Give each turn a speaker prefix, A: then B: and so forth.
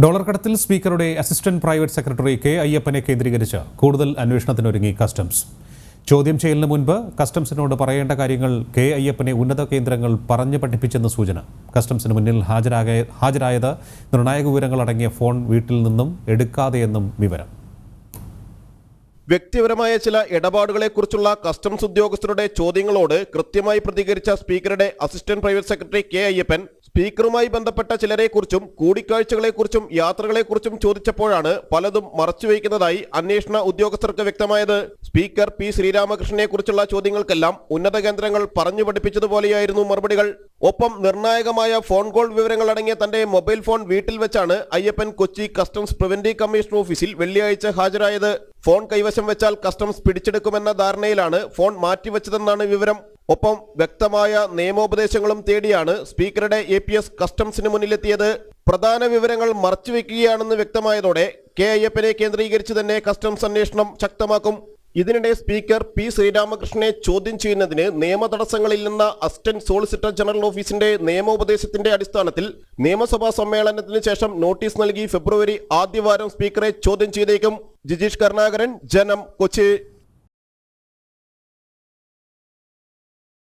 A: Dollar കടത്തിൽ സ്പീക്കറുടെ assistant private secretary K അയ്യപ്പനെ കേന്ദ്രീകരിച്ച് കൂടുതൽ അന്വേഷണത്തിനൊരുങ്ങി കസ്റ്റംസ്. ചോദ്യം ചെയ്യലിന് മുൻപ് കസ്റ്റംസിനോട് പറയേണ്ട കാര്യങ്ങൾ കെ അയ്യപ്പനെ ഉന്നത കേന്ദ്രങ്ങൾ പറഞ്ഞു പഠിപ്പിച്ചെന്ന് സൂചന. കസ്റ്റംസിന് മുന്നിൽ ഹാജരായത് നിർണായക വിവരങ്ങൾ അടങ്ങിയ ഫോൺ വീട്ടിൽ നിന്നും എടുക്കാതെയെന്നും വിവരം.
B: വ്യക്തിപരമായ ചില ഇടപാടുകളെക്കുറിച്ചുള്ള കസ്റ്റംസ് ഉദ്യോഗസ്ഥരുടെ ചോദ്യങ്ങളോട് കൃത്യമായി പ്രതികരിച്ച സ്പീക്കറുടെ assistant private secretary K Ayyappan സ്പീക്കറുമായി ബന്ധപ്പെട്ട ചിലരെക്കുറിച്ചും കൂടിക്കാഴ്ചകളെക്കുറിച്ചും യാത്രകളെക്കുറിച്ചും ചോദിച്ചപ്പോഴാണ് പലതും മറച്ചുവെക്കുന്നതായി അന്വേഷണ ഉദ്യോഗസ്ഥർക്ക് വ്യക്തമായത്. സ്പീക്കർ പി ശ്രീരാമകൃഷ്ണനെ കുറിച്ചുള്ള ചോദ്യങ്ങൾക്കെല്ലാം ഉന്നത കേന്ദ്രങ്ങൾ പറഞ്ഞു പഠിപ്പിച്ചതുപോലെയായിരുന്നു മറുപടികൾ. ഒപ്പം നിർണായകമായ ഫോൺ കോൾ വിവരങ്ങൾ അടങ്ങിയ തന്റെ മൊബൈൽ ഫോൺ വീട്ടിൽ വെച്ചാണ് Ayyappan Kochi customs preventive commission ഓഫീസിൽ വെള്ളിയാഴ്ച ഹാജരായത്. ഫോൺ കൈവശം വെച്ചാൽ കസ്റ്റംസ് പിടിച്ചെടുക്കുമെന്ന ധാരണയിലാണ് ഫോൺ മാറ്റിവെച്ചതെന്നാണ് വിവരം. ഒപ്പം വ്യക്തമായ നിയമോപദേശങ്ങളും തേടിയാണ് സ്പീക്കറുടെ APS കസ്റ്റംസിന് മുന്നിലെത്തിയത്. പ്രധാന വിവരങ്ങൾ മറച്ചുവെക്കുകയാണെന്ന് വ്യക്തമായതോടെ കെ അയ്യപ്പനെ കേന്ദ്രീകരിച്ച് തന്നെ കസ്റ്റംസ് അന്വേഷണം ശക്തമാക്കും. ഇതിനിടെ സ്പീക്കർ പി ശ്രീരാമകൃഷ്ണനെ ചോദ്യം ചെയ്യുന്നതിന് നിയമ തടസ്സങ്ങളില്ലെന്ന അസിസ്റ്റന്റ് സോളിസിറ്റർ ജനറൽ ഓഫീസിന്റെ നിയമോപദേശത്തിന്റെ അടിസ്ഥാനത്തിൽ നിയമസഭാ സമ്മേളനത്തിന് ശേഷം നോട്ടീസ് നൽകി ഫെബ്രുവരി ആദ്യവാരം സ്പീക്കറെ ചോദ്യം ചെയ്തേക്കും. ജിജീഷ് കരുണാകരൻ, ജനം, കൊച്ചി.